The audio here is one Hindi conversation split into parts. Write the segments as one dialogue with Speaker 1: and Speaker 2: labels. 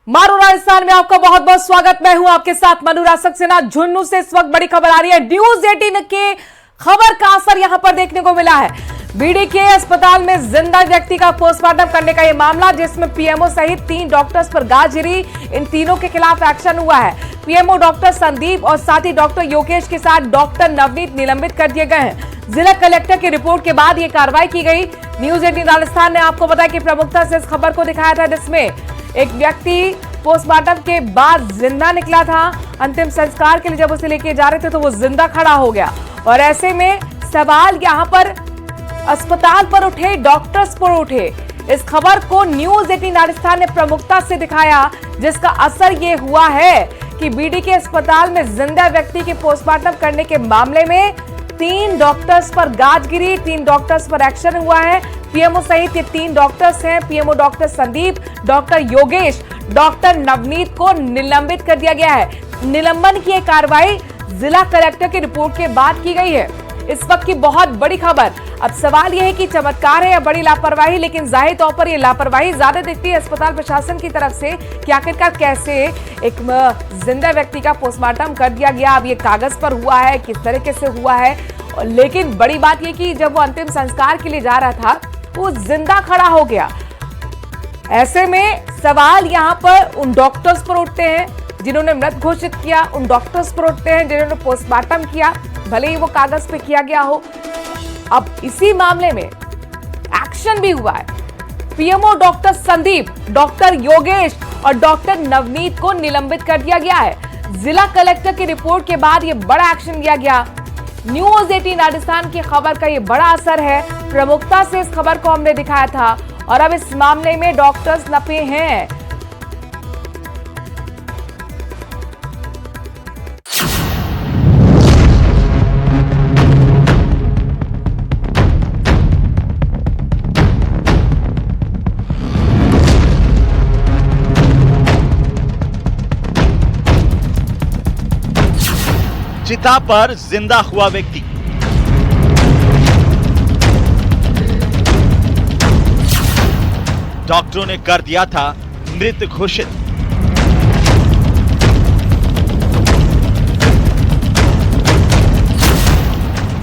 Speaker 1: मारू राजस्थान में आपका बहुत बहुत स्वागत। मैं हूं आपके साथ मनुराज सक्सेना। झुंझुनू से इस वक्त बड़ी खबर आ रही है। न्यूज 18 के खबर का असर यहां पर देखने को मिला है। बीडी के अस्पताल में जिंदा व्यक्ति का पोस्टमार्टम करने का यह मामला, जिसमें पीएमओ सहित 3 डॉक्टर्स पर गाज गिरी। इन तीनों के खिलाफ एक्शन हुआ है। पीएमओ डॉक्टर संदीप और साथ ही डॉक्टर योगेश के साथ डॉक्टर नवनीत निलंबित कर दिए गए हैं। जिला कलेक्टर की रिपोर्ट के बाद यह कार्रवाई की गई। न्यूज 18 राजस्थान ने आपको बताया कि प्रमुखता से इस खबर को दिखाया था, जिसमें एक व्यक्ति पोस्टमार्टम के बाद जिंदा निकला था। अंतिम संस्कार के लिए जब उसे लेके जा रहे थे तो वो जिंदा खड़ा हो गया। और ऐसे में सवाल यहां पर अस्पताल पर उठे, डॉक्टर्स पर उठे। इस खबर को न्यूज 18 राजस्थान ने प्रमुखता से दिखाया, जिसका असर ये हुआ है कि बीडी के अस्पताल में जिंदा व्यक्ति के पोस्टमार्टम करने के मामले में 3 डॉक्टर्स पर गाज गिरी, 3 डॉक्टर्स पर एक्शन हुआ है। पीएमओ सहित ये 3 डॉक्टर्स हैं। PMO doctor Sandeep, doctor Yogesh, doctor Navneet को निलंबित कर दिया गया है। निलंबन की यह कार्रवाई जिला कलेक्टर की रिपोर्ट के बाद की गई है। इस वक्त की बहुत बड़ी खबर। अब सवाल यह है कि चमत्कार है या बड़ी लापरवाही, लेकिन जाहिर तौर पर यह लापरवाही ज्यादा दिखती है अस्पताल प्रशासन की तरफ से कि आखिरकार कैसे एक जिंदा व्यक्ति का पोस्टमार्टम कर दिया गया। अब ये कागज पर हुआ है, किस तरीके से हुआ है। लेकिन बड़ी बात यह कि जब वो अंतिम संस्कार के लिए जा रहा था वो जिंदा खड़ा हो गया। ऐसे में सवाल यहां पर उन डॉक्टर्स पर उठते हैं जिन्होंने मृत घोषित किया, उन डॉक्टर्स पर उठते हैं जिन्होंने पोस्टमार्टम किया, भले ही वो कागज पे किया गया हो। अब इसी मामले में एक्शन भी हुआ है। PMO doctor Sandeep, doctor Yogesh और डॉक्टर नवनीत को निलंबित कर दिया गया है। जिला कलेक्टर की रिपोर्ट के बाद यह बड़ा एक्शन लिया गया। न्यूज 18 राजस्थान की खबर का यह बड़ा असर है। प्रमुखता से इस खबर को हमने दिखाया था और अब इस मामले में डॉक्टर्स नपे हैं।
Speaker 2: चिता पर जिंदा हुआ व्यक्ति। डॉक्टरों ने कर दिया था मृत घोषित।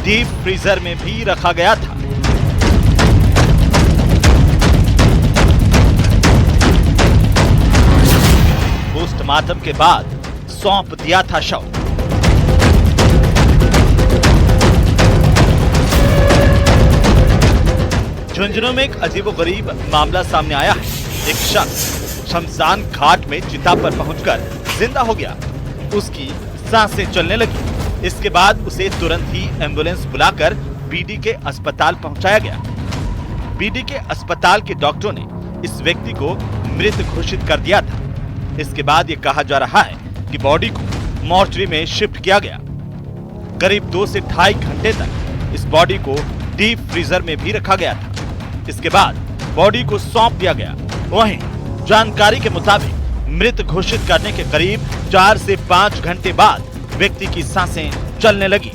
Speaker 2: डीप फ्रीजर में भी रखा गया था। पोस्टमार्टम के बाद सौंप दिया था शव। झुंझुनू में एक अजीबोगरीब मामला सामने आया है। एक शख्स शमशान घाट में चिता पर पहुंचकर जिंदा हो गया। उसकी सांसें चलने लगी। इसके बाद उसे तुरंत ही एम्बुलेंस बुलाकर बीडी के अस्पताल पहुंचाया गया। बीडी के अस्पताल के डॉक्टरों ने इस व्यक्ति को मृत घोषित कर दिया था। इसके बाद ये कहा जा रहा है कि बॉडी को मॉर्चरी में शिफ्ट किया गया। करीब 2 से 2.5 घंटे तक इस बॉडी को डीप फ्रीजर में भी रखा गया था। इसके बाद बॉडी को सौंप दिया गया। वहीं जानकारी के मुताबिक मृत घोषित करने के करीब 4 से 5 घंटे बाद व्यक्ति की सांसें चलने लगी।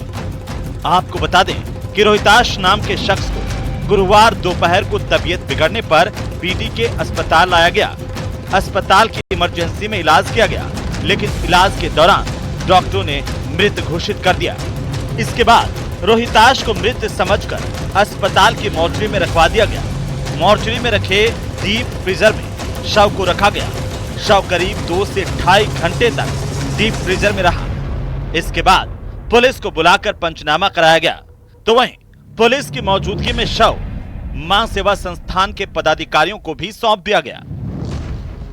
Speaker 2: आपको बता दें कि रोहिताश नाम के शख्स को गुरुवार दोपहर को तबीयत बिगड़ने पर बीडी के अस्पताल लाया गया। अस्पताल की इमरजेंसी में इलाज किया गया, लेकिन इलाज के दौरान डॉक्टरों ने मृत घोषित कर दिया। इसके बाद रोहिताश को मृत समझकर अस्पताल की मॉर्चरी में रखवा दिया गया। मॉर्चरी में रखे डीप फ्रीजर में शव को रखा गया। शव करीब 2 से 2.5 घंटे तक डीप फ्रीजर में रहा। इसके बाद पुलिस को बुलाकर पंचनामा कराया गया। तो वहीं पुलिस की मौजूदगी में शव मां सेवा संस्थान के पदाधिकारियों को भी सौंप दिया गया।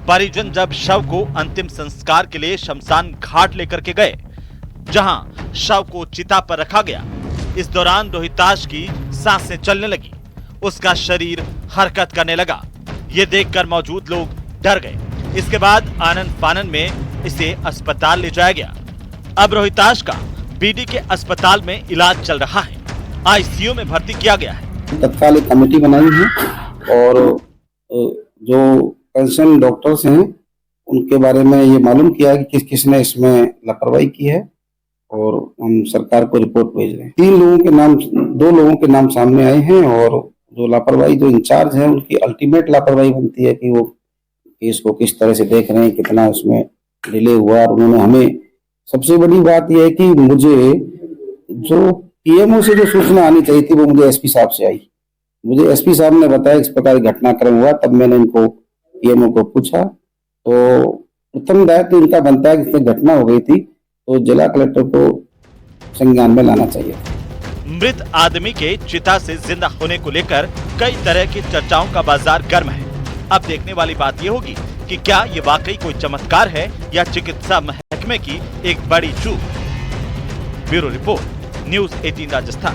Speaker 2: परिजन जब शव को अंतिम संस्कार के लिए शमशान घाट लेकर के गए, जहां शव को चिता पर रखा गया, इस दौरान रोहिताश की सांसें चलने लगी। उसका शरीर हरकत करने लगा। ये देखकर मौजूद लोग डर गए। इसके बाद आनंद फानन में इसे अस्पताल ले जाया गया। अब रोहिताश का बीडी के अस्पताल में इलाज चल रहा है। आईसीयू में भर्ती किया गया है।
Speaker 3: तत्काल एक कमेटी बनाई है और जो कंसर्न डॉक्टर्स हैं उनके बारे में ये मालूम किया है कि किस किसने इसमें लापरवाही की है और हम सरकार को रिपोर्ट भेज रहे हैं। 2 लोगों के नाम सामने आए हैं और जो लापरवाही जो इंचार्ज है उनकी अल्टीमेट लापरवाही बनती है कि वो केस को किस तरह से देख रहे हैं, कितना उसमें डिले हुआ। और उन्होंने हमें, सबसे बड़ी बात यह है कि मुझे जो पीएमओ से जो सूचना आनी चाहिए थी वो मुझे एसपी साहब से आई। मुझे एसपी साहब ने बताया इस प्रकार घटनाक्रम हुआ, तब मैंने इनको पीएमओ को पूछा तो प्रथम दायित्व तो इनका बनता है कि इसमें घटना हो गई थी तो जिला कलेक्टर को संज्ञान में लाना चाहिए।
Speaker 2: मृत आदमी के चिता से जिंदा होने को लेकर कई तरह की चर्चाओं का बाजार गर्म है। अब देखने वाली बात ये होगी कि क्या ये वाकई कोई चमत्कार है या चिकित्सा महकमे की एक बड़ी चूक। Bureau report, news 18 Rajasthan.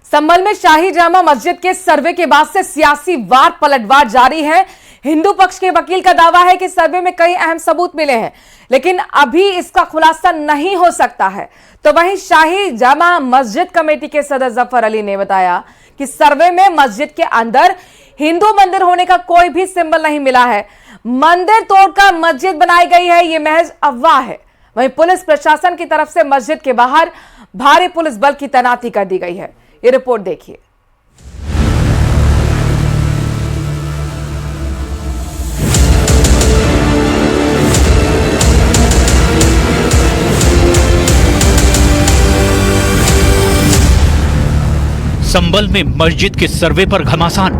Speaker 1: Sambhal में शाही जामा मस्जिद के सर्वे के बाद से सियासी वार पलटवार जारी है। हिंदू पक्ष के वकील का दावा है कि सर्वे में कई अहम सबूत मिले हैं, लेकिन अभी इसका खुलासा नहीं हो सकता है। तो वहीं शाही जामा मस्जिद कमेटी के सदस्य जफर अली ने बताया कि सर्वे में मस्जिद के अंदर हिंदू मंदिर होने का कोई भी सिंबल नहीं मिला है। मंदिर तोड़कर मस्जिद बनाई गई है, यह महज अफवाह है। वहीं पुलिस प्रशासन की तरफ से मस्जिद के बाहर भारी पुलिस बल की तैनाती कर दी गई है। ये रिपोर्ट देखिए।
Speaker 4: संभल में मस्जिद के सर्वे पर घमासान।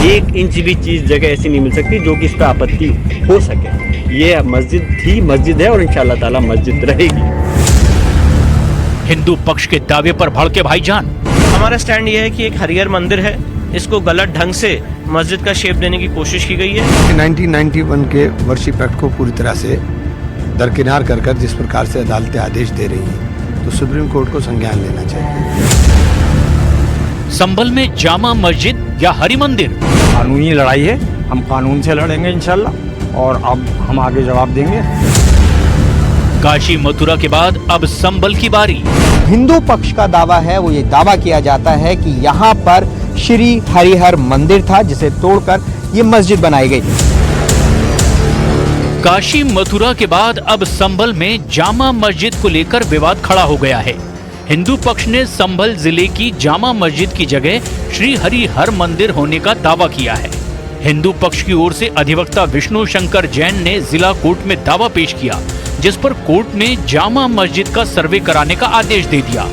Speaker 5: 1 इंच भी चीज जगह ऐसी नहीं मिल सकती जो कि इस पर आपत्ति हो सके। ये मस्जिद थी, मस्जिद है और इंशाअल्लाह ताला मस्जिद रहेगी।
Speaker 4: हिंदू पक्ष के दावे पर भड़के भाईजान।
Speaker 6: हमारा स्टैंड ये है कि एक हरिहर मंदिर है, इसको गलत ढंग से मस्जिद का शेप देने की कोशिश की गई है।
Speaker 7: 1991 के वर्शिप एक्ट को पूरी तरह से दरकिनार कर जिस प्रकार से अदालतें आदेश दे रही हैं, तो सुप्रीम कोर्ट को संज्ञान लेना चाहिए।
Speaker 4: संभल में जामा मस्जिद या हरि मंदिर,
Speaker 8: कानूनी लड़ाई है, हम कानून से लड़ेंगे इंशाल्लाह और अब हम आगे जवाब देंगे।
Speaker 4: काशी मथुरा के बाद अब संभल की बारी।
Speaker 9: हिंदू पक्ष का दावा है, वो ये दावा किया जाता है कि यहाँ पर श्री हरिहर मंदिर था जिसे तोड़कर ये मस्जिद बनाई गई।
Speaker 4: काशी मथुरा के बाद अब संभल में जामा मस्जिद को लेकर विवाद खड़ा हो गया है। हिंदू पक्ष ने संभल जिले की जामा मस्जिद की जगह श्री हरिहर मंदिर होने का दावा किया है। हिंदू पक्ष की ओर से अधिवक्ता विष्णु शंकर जैन ने जिला कोर्ट में दावा पेश किया, जिस पर कोर्ट ने जामा मस्जिद का सर्वे कराने का आदेश दे दिया।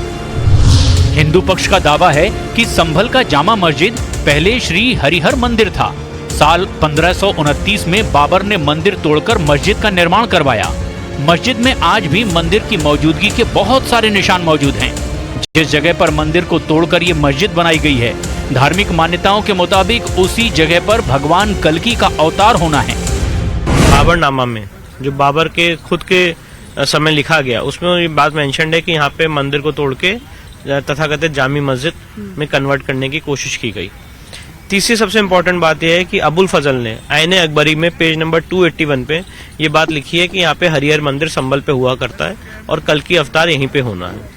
Speaker 4: हिंदू पक्ष का दावा है कि संभल का जामा मस्जिद पहले श्री हरिहर मंदिर था। साल 1529 में बाबर ने मंदिर तोड़कर मस्जिद का निर्माण करवाया। मस्जिद में आज भी मंदिर की मौजूदगी के बहुत सारे निशान मौजूद हैं। जिस जगह पर मंदिर को तोड़कर ये मस्जिद बनाई गई है, धार्मिक मान्यताओं के मुताबिक उसी जगह पर भगवान कल्कि का अवतार होना है।
Speaker 6: बाबरनामा में जो बाबर के खुद के समय लिखा गया, उसमें ये बात मेंशन है कि यहाँ पे मंदिर को तोड़ के तथाकथित जामी मस्जिद में कन्वर्ट करने की कोशिश की गई। तीसरी सबसे इम्पोर्टेंट बात यह है कि अबुल फजल ने आईने अकबरी में पेज नंबर 281 पे ये बात लिखी है कि यहाँ पे हरिहर मंदिर संभल पे हुआ करता है और कल्कि अवतार यहीं पे होना है।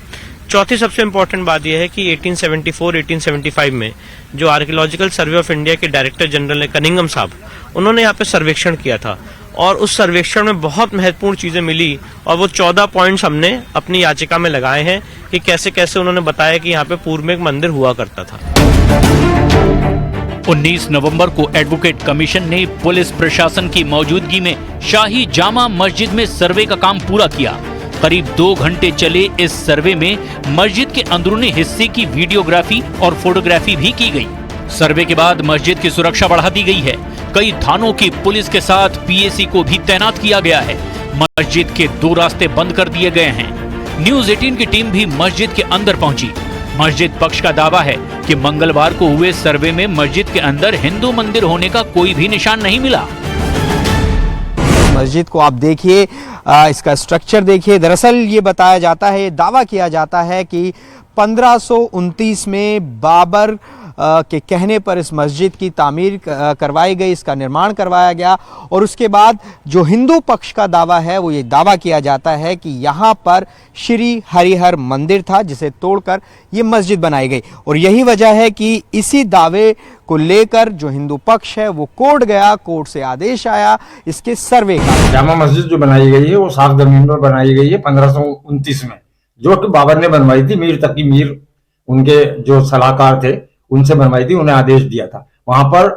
Speaker 6: चौथी सबसे इम्पोर्टेंट बात यह है कि 1874-1875 में जो आर्कियोलॉजिकल सर्वे ऑफ इंडिया के डायरेक्टर जनरल है कनिंगम साहब, उन्होंने यहाँ पे सर्वेक्षण किया था और उस सर्वेक्षण में बहुत महत्वपूर्ण चीजें मिली और वो 14 पॉइंट्स हमने अपनी याचिका में लगाए हैं कि कैसे कैसे उन्होंने बताया कि यहाँ पे पूर्व में एक मंदिर हुआ करता था।
Speaker 4: 19 नवंबर को एडवोकेट कमीशन ने पुलिस प्रशासन की मौजूदगी में शाही जामा मस्जिद में सर्वे का काम पूरा किया। करीब 2 घंटे चले इस सर्वे में मस्जिद के अंदरूनी हिस्से की वीडियोग्राफी और फोटोग्राफी भी की गई। सर्वे के बाद मस्जिद की सुरक्षा बढ़ा दी गई है। कई थानों की पुलिस के साथ पीएसी को भी तैनात किया गया है। मस्जिद के 2 रास्ते बंद कर दिए गए हैं। न्यूज़ 18 की टीम भी मस्जिद के अंदर पहुंची। मस्जिद पक्ष का दावा है कि मंगलवार को हुए सर्वे में मस्जिद के अंदर हिंदू मंदिर होने का कोई भी निशान नहीं मिला।
Speaker 9: मस्जिद को आप देखिए, इसका स्ट्रक्चर देखिए। दरअसल ये बताया जाता है, दावा किया जाता है कि 1529 में बाबर के कहने पर इस मस्जिद की तामीर करवाई गई, इसका निर्माण करवाया गया और उसके बाद जो हिंदू पक्ष का दावा है वो ये दावा किया जाता है कि यहाँ पर श्री हरिहर मंदिर था जिसे तोड़कर ये मस्जिद बनाई गई। और यही वजह है कि इसी दावे को लेकर जो हिंदू पक्ष है वो कोर्ट गया, कोर्ट से आदेश आया इसके सर्वे का।
Speaker 8: जामा मस्जिद जो बनाई गई है वो साफ जमीन पर बनाई गई है 1529 में, जो कि बाबर ने बनवाई थी, मीर तकी मीर उनके जो सलाहकार थे उनसे बनवाई थी, उन्हें आदेश दिया था। वहां पर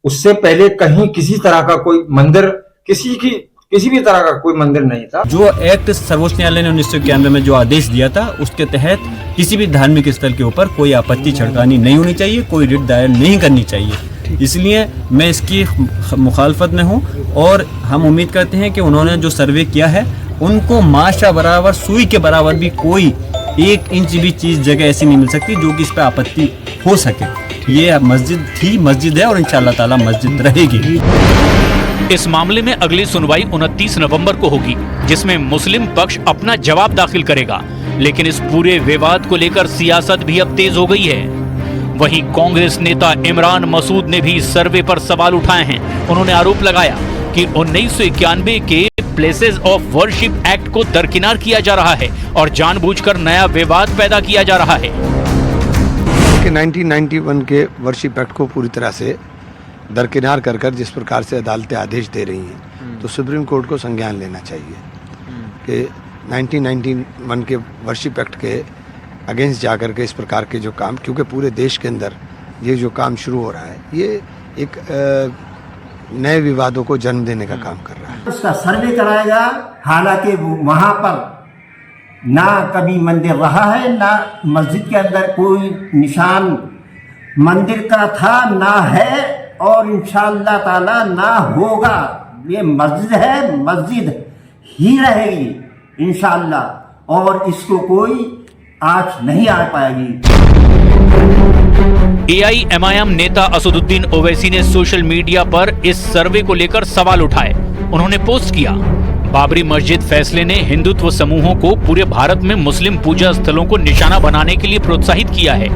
Speaker 8: उससे पहले कहीं किसी तरह का कोई मंदिर, किसी भी तरह का कोई मंदिर नहीं था।
Speaker 5: जो एक्ट सर्वोच्च न्यायालय ने 1991 में जो आदेश दिया था, उसके तहत किसी भी धार्मिक स्थल के ऊपर कोई आपत्ति छिड़कानी नहीं होनी चाहिए, कोई रिट दायर नहीं करनी चाहिए। इसलिए मैं इसकी मुखालफत में हूं और हम उम्मीद करते हैं कि उन्होंने जो सर्वे किया है उनको माशा बराबर, सुई के बराबर भी कोई 1 इंच भी चीज जगह ऐसी नहीं मिल सकती जो कि इस पर आपत्ति हो सके। ये मस्जिद थी, मस्जिद है और इंशाअल्लाह ताला मस्जिद रहेगी।
Speaker 4: इस मामले में अगली सुनवाई 29 नवंबर को होगी, जिसमें मुस्लिम पक्ष अपना जवाब दाखिल करेगा। लेकिन इस पूरे विवाद को लेकर सियासत भी अब तेज हो गई है। वहीं कांग्रेस नेता इमरान मसूद ने भी सर्वे पर सवाल उठाए हैं। उन्होंने आरोप लगाया कि 1991 के प्लेसेस ऑफ वर्शिप एक्ट को दरकिनार किया जा रहा है और जानबूझकर नया विवाद पैदा किया जा रहा है।
Speaker 7: 1991 के वर्शिप एक्ट को पूरी तरह से दरकिनार कर जिस प्रकार से अदालतें आदेश दे रही हैं, तो सुप्रीम कोर्ट को संज्ञान लेना चाहिए कि 1991 के वर्शिप एक्ट के अगेंस्ट जाकर के इस प्रकार के जो काम, क्योंकि पूरे देश के अंदर ये जो काम शुरू हो रहा है, ये एक नए विवादों को जन्म देने का काम कर रहा है।
Speaker 10: उसका सर्वे कराएगा, हालांकि वहां पर ना कभी मंदिर रहा है, ना मस्जिद के अंदर कोई निशान मंदिर का था, ना है और इंशाअल्लाह ताला ना होगा। ये मस्जिद है, मस्जिद ही रहेगी इंशाअल्लाह, और इसको कोई आँच नहीं आ पाएगी।
Speaker 4: AIMIM नेता असदुद्दीन ओवैसी ने सोशल मीडिया पर इस सर्वे को लेकर सवाल उठाए। उन्होंने पोस्ट किया, बाबरी मस्जिद फैसले ने हिंदुत्व समूहों को पूरे भारत में मुस्लिम पूजा स्थलों को निशाना बनाने के लिए प्रोत्साहित किया है।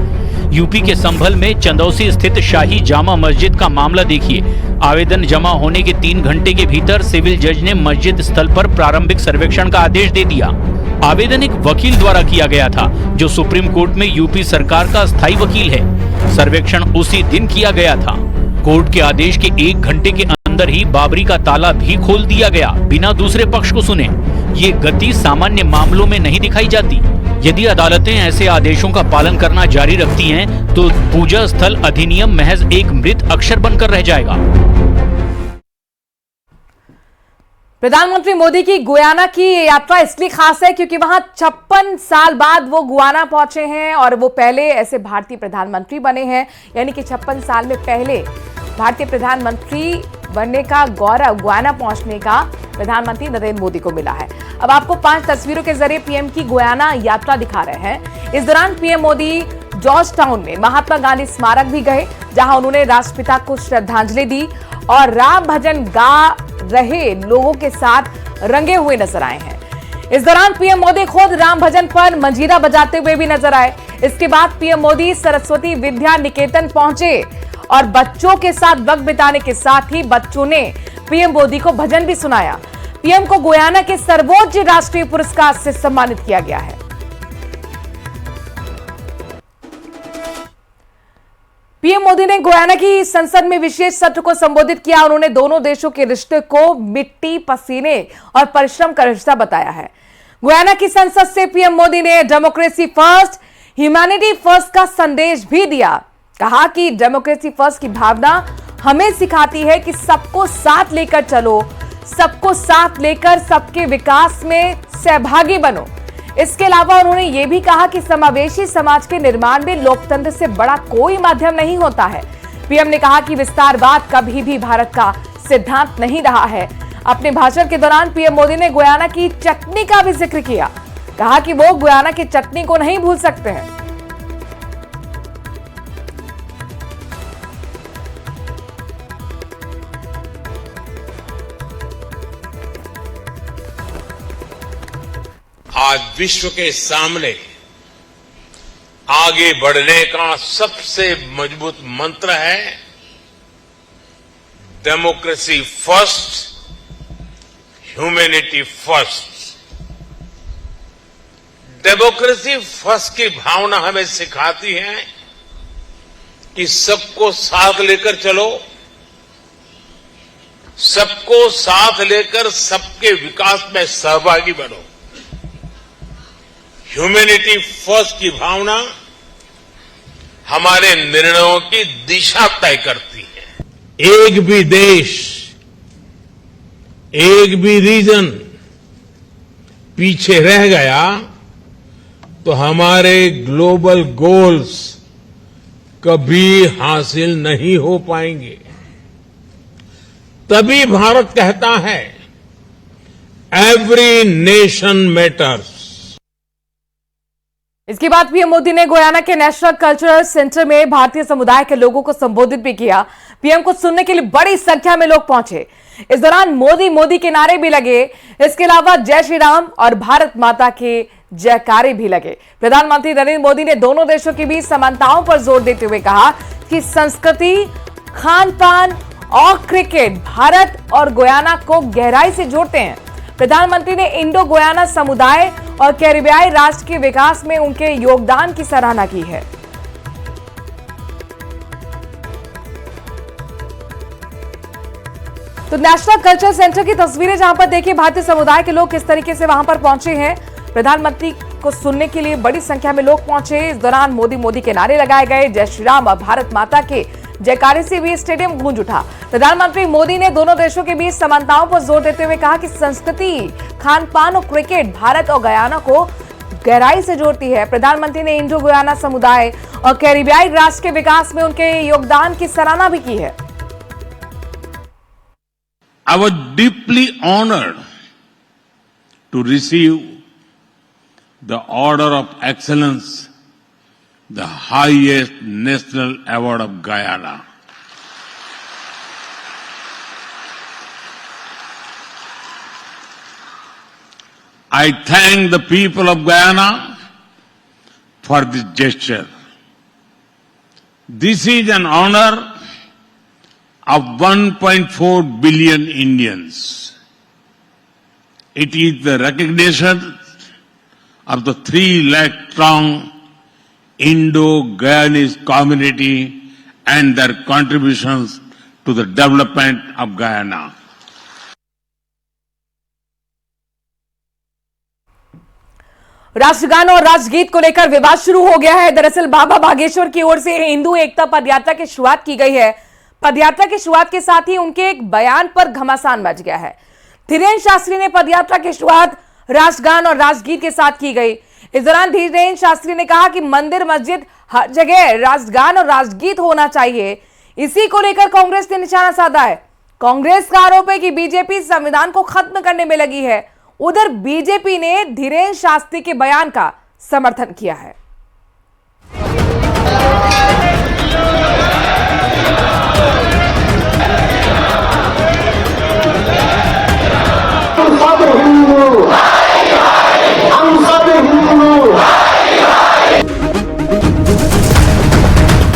Speaker 4: यूपी के संभल में चंदौसी स्थित शाही जामा मस्जिद का मामला देखिए। आवेदन जमा होने के 3 घंटे के भीतर सिविल जज ने मस्जिद स्थल पर प्रारंभिक सर्वेक्षण का आदेश दे दिया। आवेदन एक वकील द्वारा किया गया था, जो सुप्रीम कोर्ट में यूपी सरकार का स्थायी वकील है। सर्वेक्षण उसी दिन किया गया था। कोर्ट के आदेश के 1 घंटे के अंदर ही बाबरी का ताला भी खोल दिया गया, बिना दूसरे पक्ष को सुने। ये गति सामान्य मामलों में नहीं दिखाई जाती। यदि अदालतें ऐसे आदेशों का पालन करना जारी रखती हैं, तो पूजा स्थल अधिनियम महज एक मृत अक्षर बनकर रह जाएगा।
Speaker 1: प्रधानमंत्री मोदी की गुयाना की यात्रा इसलिए खास है क्योंकि वहां 56 साल बाद वो गुयाना पहुंचे हैं और वो पहले ऐसे भारतीय प्रधानमंत्री बने हैं, यानी कि 56 साल में पहले भारतीय प्रधानमंत्री बनने का गौरव गुयाना पहुंचने का प्रधानमंत्री नरेंद्र मोदी को मिला है। अब आपको 5 तस्वीरों के जरिए पीएम की गुयाना यात्रा दिखा रहे हैं। इस दौरान पीएम मोदी जॉर्ज टाउन में महात्मा गांधी स्मारक भी गए, जहां उन्होंने राष्ट्रपिता को श्रद्धांजलि दी और राम भजन गा रहे लोगों के साथ रंगे हुए नजर आए हैं। इस दौरान पीएम मोदी खुद राम भजन पर मंजीरा बजाते हुए भी नजर आए। इसके बाद पीएम मोदी सरस्वती विद्या निकेतन पहुंचे और बच्चों के साथ वक्त बिताने के साथ ही बच्चों ने पीएम मोदी को भजन भी सुनाया। पीएम को गुयाना के सर्वोच्च राष्ट्रीय पुरस्कार से सम्मानित किया गया है। पीएम मोदी ने गुयाना की संसद में विशेष सत्र को संबोधित किया। उन्होंने दोनों देशों के रिश्ते को मिट्टी, पसीने और परिश्रम का रिश्ता बताया है। गुयाना की संसद से पीएम मोदी ने डेमोक्रेसी फर्स्ट, ह्यूमैनिटी फर्स्ट का संदेश भी दिया। कहा कि डेमोक्रेसी फर्स्ट की भावना हमें सिखाती है कि सबको साथ लेकर चलो, सबको साथ लेकर सबके विकास में सहभागी बनो। इसके अलावा उन्होंने ये भी कहा कि समावेशी समाज के निर्माण में लोकतंत्र से बड़ा कोई माध्यम नहीं होता है। पीएम ने कहा कि विस्तारवाद कभी भी भारत का सिद्धांत नहीं रहा है। अपने भाषण के दौरान पीएम मोदी ने गुयाना की चटनी का भी जिक्र किया। कहा कि वो गुयाना की चटनी को नहीं भूल सकते हैं।
Speaker 11: आज विश्व के सामने आगे बढ़ने का सबसे मजबूत मंत्र है democracy first, humanity first. Democracy first की भावना हमें सिखाती है कि सबको साथ लेकर चलो, सबको साथ लेकर सबके विकास में सहभागी बनो। ह्यूमैनिटी फर्स्ट की भावना हमारे निर्णयों की दिशा तय करती है। एक भी देश, एक भी रीजन पीछे रह गया तो हमारे ग्लोबल गोल्स कभी हासिल नहीं हो पाएंगे। तभी भारत कहता है एवरी नेशन मैटर्स।
Speaker 1: इसके बाद पीएम मोदी ने गुयाना के नेशनल कल्चरल सेंटर में भारतीय समुदाय के लोगों को संबोधित भी किया। पीएम को सुनने के लिए बड़ी संख्या में लोग पहुंचे। इस दौरान मोदी मोदी के नारे भी लगे। इसके अलावा जय श्री राम और भारत माता के जयकारे भी लगे। प्रधानमंत्री नरेंद्र मोदी ने दोनों देशों के बीच समानताओं पर जोर देते हुए कहा कि संस्कृति, खान पान और क्रिकेट भारत और गुयाना को गहराई से जोड़ते हैं। प्रधानमंत्री ने इंडो गुयाना समुदाय और कैरिबियाई राष्ट्र के विकास में उनके योगदान की सराहना की है। तो नेशनल कल्चर सेंटर की तस्वीरें जहां पर देखिए भारतीय समुदाय के लोग किस तरीके से वहां पर पहुंचे हैं। प्रधानमंत्री को सुनने के लिए बड़ी संख्या में लोग पहुंचे। इस दौरान मोदी मोदी के नारे लगाए गए। जय श्री राम और भारत माता के जयकारे से भी स्टेडियम गूंज उठा। प्रधानमंत्री मोदी ने दोनों देशों के बीच समानताओं पर जोर देते हुए कहा कि संस्कृति, खान पान और क्रिकेट भारत और गयाना को गहराई से जोड़ती है। प्रधानमंत्री ने इंडो गुयाना समुदाय और कैरिबियाई राष्ट्र के विकास में उनके योगदान की सराहना भी की है।
Speaker 11: I was deeply honored to receive the Order of Excellence, the highest national award of Guyana. I thank the people of Guyana for this gesture. This is an honor of 1.4 billion Indians. It is the recognition of the 3 lakh strong Indo-Guyanese community and their contributions to the development of Guyana.
Speaker 1: राष्ट्रगान और राष्ट्रगीत को लेकर विवाद शुरू हो गया है। दरअसल बाबा बागेश्वर की ओर से हिंदू एकता पदयात्रा की शुरुआत की गई है। पदयात्रा की शुरुआत के साथ ही उनके एक बयान पर घमासान मच गया है। धीरेन्द्र शास्त्री ने पदयात्रा की शुरुआत राष्ट्रगान और राष्ट्रगीत के साथ की गई। इस दौरान धीरेन्द्र शास्त्री ने कहा कि मंदिर मस्जिद हर जगह राष्ट्रगान और राष्ट्रगीत होना चाहिए। इसी को लेकर कांग्रेस ने निशाना साधा है। कांग्रेस का आरोप है कि बीजेपी संविधान को खत्म करने में लगी है। उधर बीजेपी ने धीरेन्द्र शास्त्री के बयान का समर्थन किया है।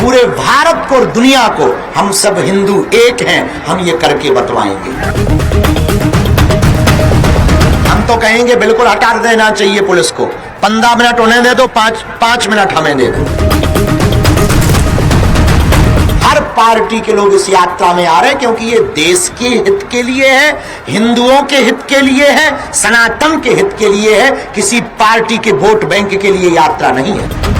Speaker 12: पूरे भारत को और दुनिया को हम सब हिंदू एक हैं, हम ये करके बतलाएंगे। हम तो कहेंगे बिल्कुल हटा देना चाहिए पुलिस को। 15 मिनट उन्हें दे दो, 5 मिनट हमें दे दो। हर पार्टी के लोग इस यात्रा में आ रहे हैं क्योंकि ये देश के हित के लिए है, हिंदुओं के हित के लिए है, सनातन के हित के लिए है, किसी पार्टी के वोट बैंक के लिए यात्रा नहीं है।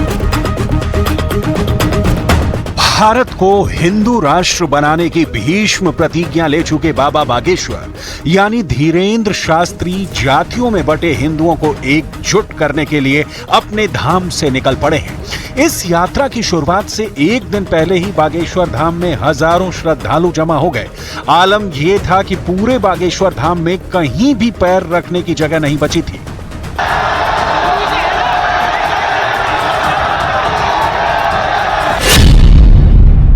Speaker 13: भारत को हिंदू राष्ट्र बनाने की भीष्म प्रतिज्ञा ले चुके बाबा बागेश्वर यानी धीरेन्द्र शास्त्री जातियों में बटे हिंदुओं को एकजुट करने के लिए अपने धाम से निकल पड़े हैं। इस यात्रा की शुरुआत से एक दिन पहले ही बागेश्वर धाम में हजारों श्रद्धालु जमा हो गए। आलम यह था कि पूरे बागेश्वर धाम में कहीं भी पैर रखने की जगह नहीं बची थी।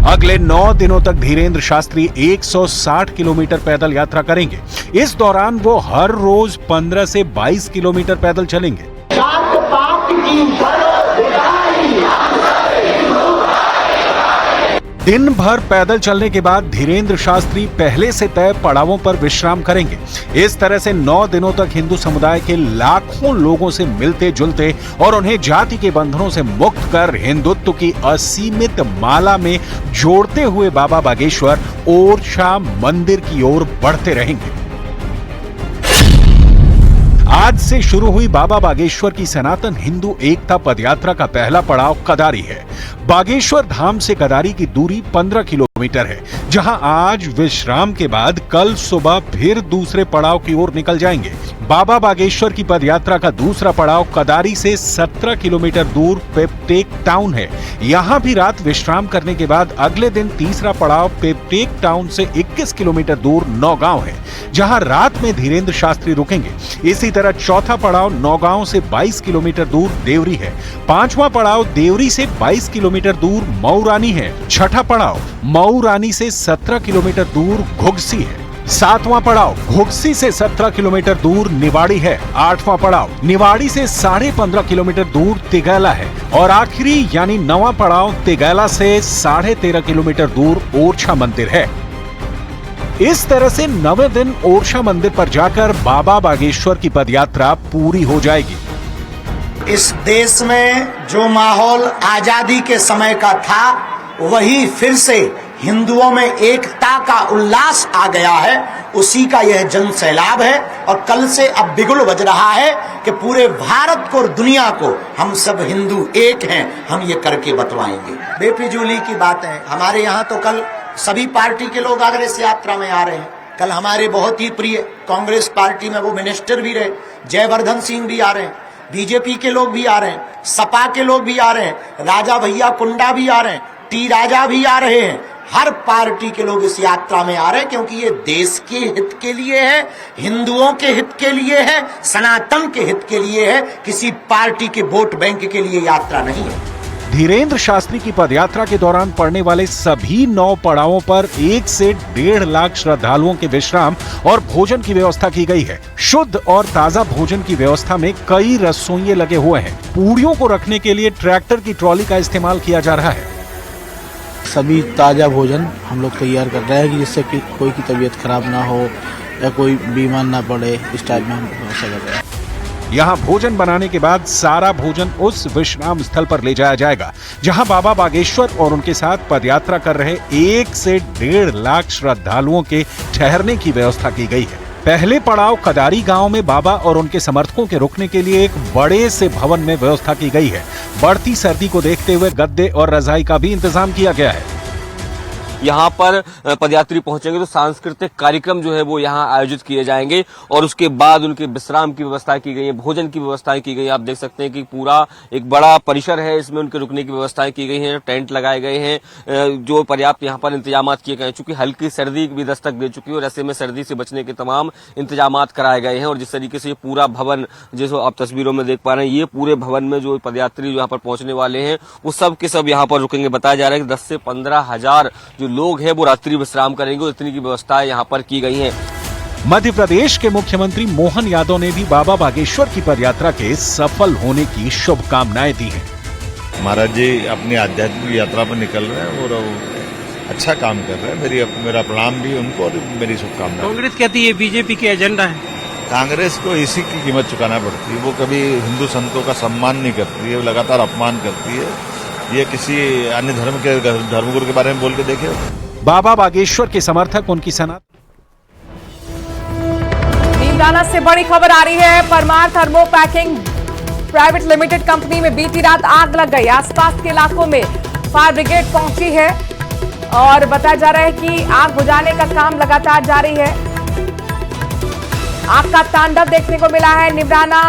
Speaker 13: अगले 9 दिनों तक धीरेन्द्र शास्त्री 160 किलोमीटर पैदल यात्रा करेंगे। इस दौरान वो हर रोज 15 से 22 किलोमीटर पैदल चलेंगे। दिन भर पैदल चलने के बाद धीरेन्द्र शास्त्री पहले से तय पड़ावों पर विश्राम करेंगे। इस तरह से 9 दिनों तक हिंदू समुदाय के लाखों लोगों से मिलते जुलते और उन्हें जाति के बंधनों से मुक्त कर हिंदुत्व की असीमित माला में जोड़ते हुए बाबा बागेश्वर ओरछा मंदिर की ओर बढ़ते रहेंगे। आज से शुरू हुई बाबा बागेश्वर की सनातन हिंदू एकता पदयात्रा का पहला पड़ाव कदारी है। बागेश्वर धाम से कदारी की दूरी 15 किलोमीटर है, जहां आज विश्राम के बाद कल सुबह फिर दूसरे पड़ाव की ओर निकल जाएंगे। बाबा बागेश्वर की पदयात्रा का दूसरा पड़ाव कदारी से 17 किलोमीटर दूर पेपटेक टाउन है। यहां भी रात विश्राम करने के बाद अगले दिन तीसरा पड़ाव पेपटेक टाउन से 21 किलोमीटर दूर नौगांव है, जहां रात में धीरेन्द्र शास्त्री रुकेंगे। इसी तरह चौथा पड़ाव नौगांव से 22 किलोमीटर दूर देवरी है। पांचवा पड़ाव देवरी से 22 किलोमीटर दूर मऊरानी है। छठा पड़ाव मऊरानी से 17 किलोमीटर दूर घुगसी है। सातवां पड़ाव घुगसी से 17 किलोमीटर दूर निवाड़ी है। आठवां पड़ाव निवाड़ी से 15.5 किलोमीटर दूर तिगैला है और आखिरी यानी 9वां पड़ाव तिगैला से 13.5 किलोमीटर दूर ओरछा मंदिर है। इस तरह से 9वें दिन ओरछा मंदिर पर जाकर बाबा बागेश्वर की पदयात्रा पूरी हो जाएगी।
Speaker 12: इस देश में जो माहौल आजादी के समय का था, वही फिर से हिंदुओं में एकता का उल्लास आ गया है। उसी का यह जन सैलाब है और कल से अब बिगुल बज रहा है कि पूरे भारत को और दुनिया को हम सब हिंदू एक हैं, हम ये करके बतलाएंगे। बेफिजूली की बात है। हमारे यहाँ तो कल सभी पार्टी के लोग अगर इस यात्रा में आ रहे हैं। कल हमारे बहुत ही प्रिय कांग्रेस पार्टी में वो मिनिस्टर भी रहे, जयवर्धन सिंह भी आ रहे हैं, बीजेपी के लोग भी आ रहे हैं, सपा के लोग भी आ रहे हैं, राजा भैया कुंडा भी आ रहे हैं, टी राजा भी आ रहे हैं। हर पार्टी के लोग इस यात्रा में आ रहे हैं क्योंकि ये देश के हित के लिए है, हिंदुओं के हित के लिए है, सनातन के हित के लिए है, किसी पार्टी के वोट बैंक के लिए यात्रा नहीं है।
Speaker 13: धीरेन्द्र शास्त्री की पदयात्रा के दौरान पड़ने वाले सभी 9 पड़ावों पर 1 से 1.5 लाख श्रद्धालुओं के विश्राम और भोजन की व्यवस्था की गई है। शुद्ध और ताजा भोजन की व्यवस्था में कई रसोइये लगे हुए हैं। पूड़ियों को रखने के लिए ट्रैक्टर की ट्रॉली का इस्तेमाल किया जा रहा है।
Speaker 14: सभी ताजा भोजन हम लोग तैयार कर रहे हैं कि जिससे कि कोई की तबीयत खराब ना हो या कोई बीमार ना पड़े, इस टाइप में हम व्यवस्था कर रहे हैं।
Speaker 13: यहाँ भोजन बनाने के बाद सारा भोजन उस विश्राम स्थल पर ले जाया जाएगा जहाँ बाबा बागेश्वर और उनके साथ पदयात्रा कर रहे 1 से 1.5 लाख श्रद्धालुओं के ठहरने की व्यवस्था की गई है। पहले पड़ाव कदारी गांव में बाबा और उनके समर्थकों के रुकने के लिए एक बड़े से भवन में व्यवस्था की गई है। बढ़ती सर्दी को देखते हुए गद्दे और रजाई का भी इंतजाम किया गया है।
Speaker 15: यहाँ पर पदयात्री पहुंचेंगे तो सांस्कृतिक कार्यक्रम जो है वो यहाँ आयोजित किए जाएंगे और उसके बाद उनके विश्राम की व्यवस्था की गई है, भोजन की व्यवस्थाएं की गई है। आप देख सकते हैं कि पूरा एक बड़ा परिसर है, इसमें उनके रुकने की व्यवस्थाएं की गई हैं, टेंट लगाए गए हैं, जो पर्याप्त यहाँ पर इंतजाम किए गए हैं। चूंकि हल्की सर्दी भी दस्तक दे चुकी है और ऐसे में सर्दी से बचने के तमाम इंतजाम कराए गए हैं और जिस तरीके से ये पूरा भवन, जैसे आप तस्वीरों में देख पा रहे हैं, ये पूरे भवन में जो पदयात्री जो यहाँ पर पहुंचने वाले हैं वो सब के सब यहाँ पर रुकेंगे। बताया जा रहा है कि 10 से 15 हजार लोग हैं वो रात्रि विश्राम करेंगे और इतनी की व्यवस्थाएं यहाँ पर की गई हैं।
Speaker 13: मध्य प्रदेश के मुख्यमंत्री मोहन यादव ने भी बाबा बागेश्वर की पदयात्रा के सफल होने की शुभकामनाएं दी हैं।
Speaker 16: महाराज जी अपनी आध्यात्मिक यात्रा पर निकल रहे हैं और अच्छा काम कर रहे हैं। मेरा प्रणाम भी उनको और मेरी शुभकामनाएं।
Speaker 6: कांग्रेस कहती है बीजेपी के एजेंडा है।
Speaker 16: कांग्रेस को इसी की कीमत चुकाना पड़ती है। वो कभी हिंदू संतों का सम्मान नहीं करती है, वो लगातार अपमान करती है। ये किसी अन्य धर्म के धर्मगुरु के बारे में बोल के देखे।
Speaker 13: बाबा बागेश्वर के समर्थक उनकी सनातन
Speaker 1: नीमराना से बड़ी खबर आ रही है। Parmar thermo packing private limited company में बीती रात आग लग गई। आसपास के इलाकों में फायर ब्रिगेड पहुंची है और बताया जा रहा है कि आग बुझाने का काम लगातार जारी है। आग का तांडव देखने को मिला है। नीमराना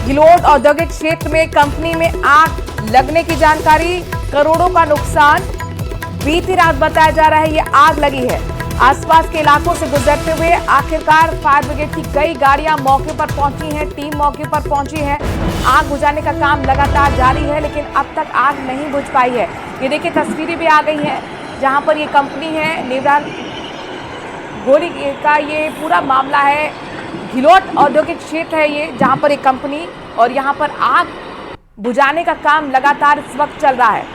Speaker 1: गिलोट औद्योगिक क्षेत्र में कंपनी में आग लगने की जानकारी, करोड़ों का नुकसान। बीती रात बताया जा रहा है ये आग लगी है। आसपास के इलाकों से गुजरते हुए आखिरकार फायर ब्रिगेड की कई गाड़ियां मौके पर पहुंची हैं, टीम मौके पर पहुंची है। आग बुझाने का काम लगातार जारी है लेकिन अब तक आग नहीं बुझ पाई है। ये देखिए तस्वीरें भी आ गई हैं जहां पर ये कंपनी है। नीमराना गोली का ये पूरा मामला है। घिलोट औद्योगिक क्षेत्र है ये, जहां पर एक कंपनी और यहां पर आग बुझाने का काम लगातार इस वक्त चल रहा है।